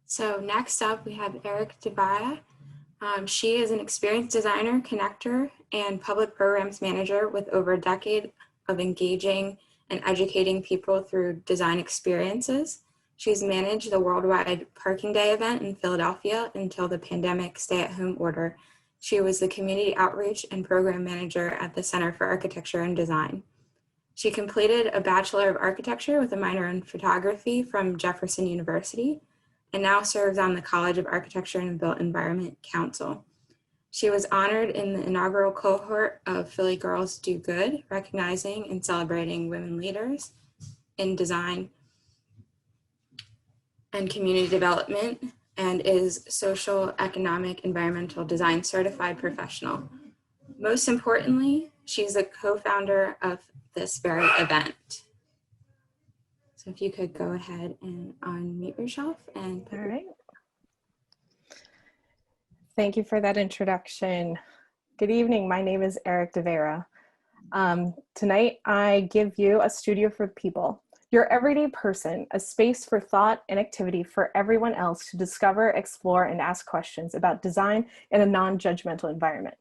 So next up, we have Erike De Veyra. She is an experienced designer, connector, and public programs manager with over a decade of engaging and educating people through design experiences. She's managed the worldwide Parking Day event in Philadelphia until the pandemic stay-at-home order. She was the community outreach and program manager at the Center for Architecture and Design. She completed a Bachelor of Architecture with a minor in photography from Jefferson University, and now serves on the College of Architecture and Built Environment Council. She was honored in the inaugural cohort of Philly Girls Do Good, recognizing and celebrating women leaders in design and community development, and is social, economic, environmental design certified professional. Most importantly, she's a co-founder of this very event. So if you could go ahead and unmute yourself and all right. Thank you for that introduction. Good evening. My name is Erike De Veyra. Tonight, I give you a studio for people, your everyday person, a space for thought and activity for everyone else to discover, explore, and ask questions about design in a non-judgmental environment.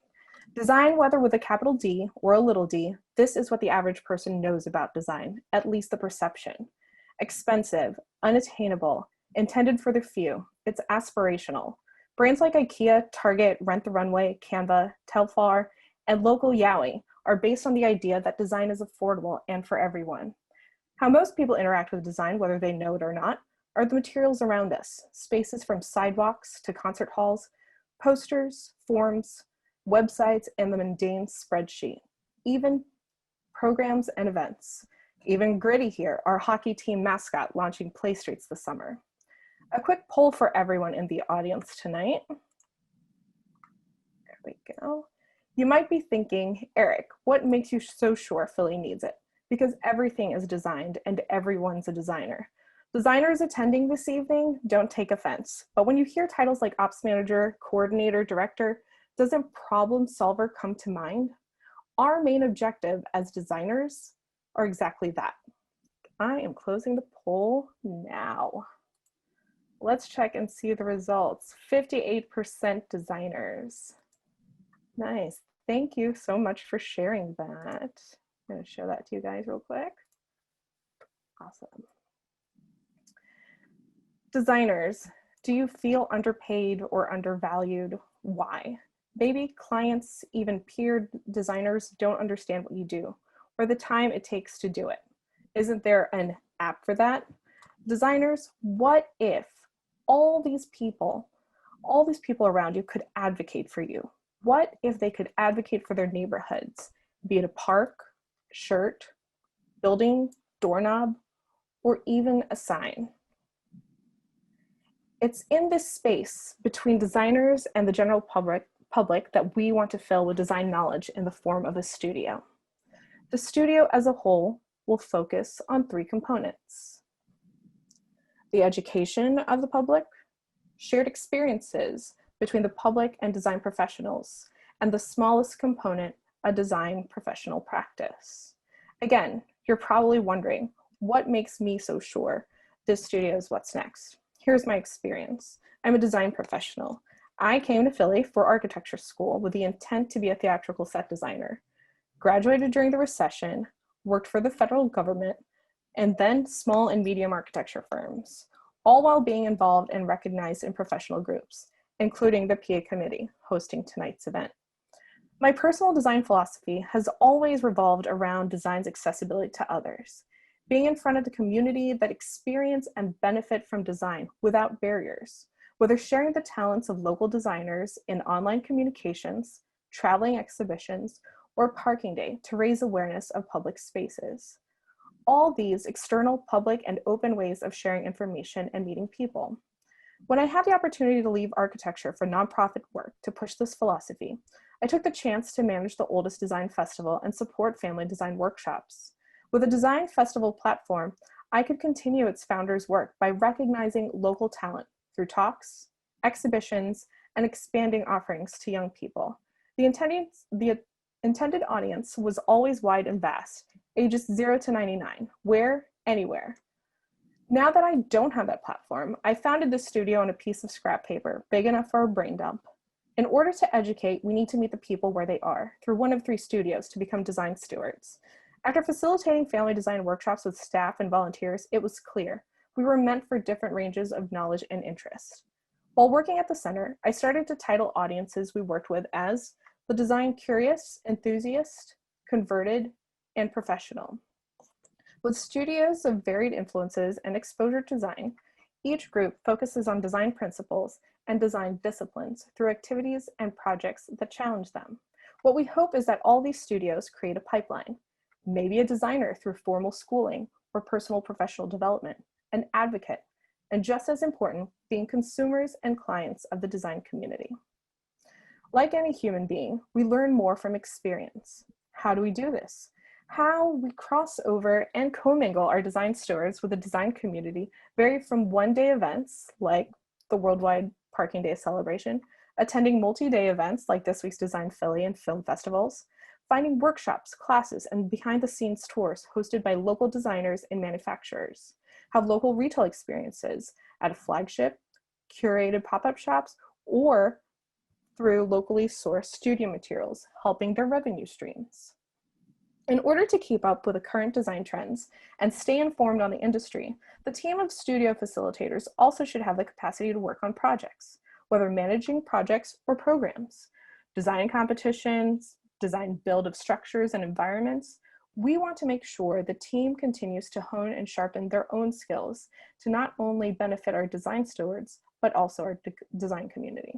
Design, whether with a capital D or a little d, this is what the average person knows about design, at least the perception. Expensive, unattainable, intended for the few. It's aspirational. Brands like IKEA, Target, Rent the Runway, Canva, Telfar, and local Yowie are based on the idea that design is affordable and for everyone. How most people interact with design, whether they know it or not, are the materials around us, spaces from sidewalks to concert halls, posters, forms, websites, and the mundane spreadsheet, even programs and events. Even Gritty here, our hockey team mascot, launching Play Streets this summer. A quick poll for everyone in the audience tonight. There we go. You might be thinking, Eric, what makes you so sure Philly needs it? Because everything is designed and everyone's a designer. Designers attending this evening, don't take offense. But when you hear titles like ops manager, coordinator, director, doesn't problem solver come to mind? Our main objective as designers are exactly that. I am closing the poll now. Let's check and see the results. 58% designers. Nice. Thank you so much for sharing that. I'm going to show that to you guys real quick. Awesome. Designers, do you feel underpaid or undervalued? Why? Maybe clients, even peer designers, don't understand what you do or the time it takes to do it. Isn't there an app for that? Designers, what if all these people around you could advocate for you? What if they could advocate for their neighborhoods, be it a park, shirt, building, doorknob, or even a sign? It's in this space between designers and the general public that we want to fill with design knowledge in the form of a studio. The studio as a whole will focus on 3 components: the education of the public, shared experiences between the public and design professionals, and the smallest component, a design professional practice. Again, you're probably wondering, what makes me so sure this studio is what's next? Here's my experience. I'm a design professional. I came to Philly for architecture school with the intent to be a theatrical set designer. Graduated during the recession, worked for the federal government, and then small and medium architecture firms, all while being involved and recognized in professional groups, including the PA committee hosting tonight's event. My personal design philosophy has always revolved around design's accessibility to others, being in front of the community that experience and benefit from design without barriers, whether sharing the talents of local designers in online communications, traveling exhibitions, or Parking Day to raise awareness of public spaces. All these external, public, and open ways of sharing information and meeting people. When I had the opportunity to leave architecture for nonprofit work to push this philosophy, I took the chance to manage the oldest design festival and support family design workshops. With a design festival platform, I could continue its founders' work by recognizing local talent through talks, exhibitions, and expanding offerings to young people. The intended audience was always wide and vast, ages 0 to 99, where, anywhere. Now that I don't have that platform, I founded this studio on a piece of scrap paper, big enough for a brain dump. In order to educate, we need to meet the people where they are, through one of 3 studios to become design stewards. After facilitating family design workshops with staff and volunteers, it was clear we were meant for different ranges of knowledge and interest. While working at the center, I started to title audiences we worked with as the design curious, enthusiast, converted, and professional. With studios of varied influences and exposure to design, each group focuses on design principles and design disciplines through activities and projects that challenge them. What we hope is that all these studios create a pipeline, maybe a designer through formal schooling or personal professional development, an advocate, and just as important, being consumers and clients of the design community. Like any human being, we learn more from experience. How do we do this? How we cross over and commingle our design stewards with the design community vary from one-day events like the Worldwide Parking Day celebration, attending multi-day events like this week's Design Philly and film festivals, finding workshops, classes, and behind-the-scenes tours hosted by local designers and manufacturers, have local retail experiences at a flagship, curated pop-up shops, or through locally sourced studio materials, helping their revenue streams. In order to keep up with the current design trends and stay informed on the industry, the team of studio facilitators also should have the capacity to work on projects, whether managing projects or programs, design competitions, design build of structures and environments. We want to make sure the team continues to hone and sharpen their own skills to not only benefit our design stewards, but also our design community.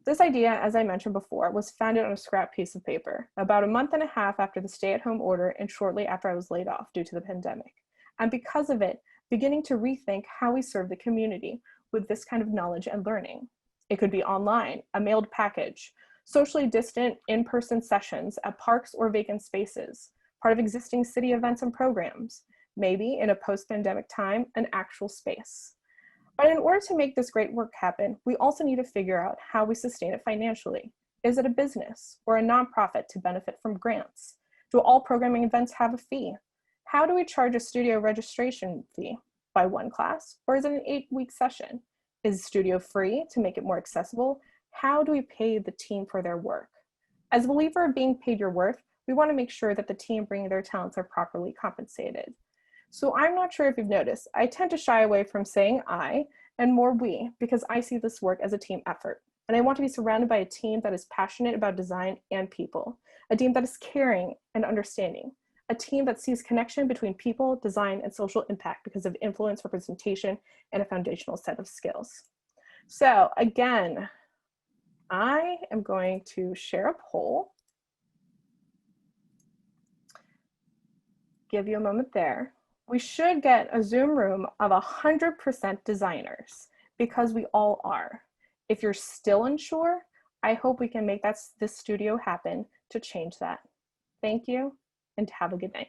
This idea, as I mentioned before, was founded on a scrap piece of paper about a month and a half after the stay-at-home order and shortly after I was laid off due to the pandemic. And because of it, beginning to rethink how we serve the community with this kind of knowledge and learning. It could be online, a mailed package, socially distant in-person sessions at parks or vacant spaces, part of existing city events and programs, maybe in a post-pandemic time, an actual space. But in order to make this great work happen, we also need to figure out how we sustain it financially. Is it a business or a nonprofit to benefit from grants? Do all programming events have a fee? How do we charge a studio registration fee? By one class, or is it an 8-week session? Is studio free to make it more accessible? How do we pay the team for their work? As a believer of being paid your worth, we want to make sure that the team bringing their talents are properly compensated. So I'm not sure if you've noticed, I tend to shy away from saying I and more we, because I see this work as a team effort. And I want to be surrounded by a team that is passionate about design and people, a team that is caring and understanding, a team that sees connection between people, design, and social impact because of influence, representation, and a foundational set of skills. So again, I am going to share a poll. Give you a moment there. We should get a Zoom room of 100% designers because we all are. If you're still unsure, I hope we can make this studio happen to change that. Thank you and have a good night.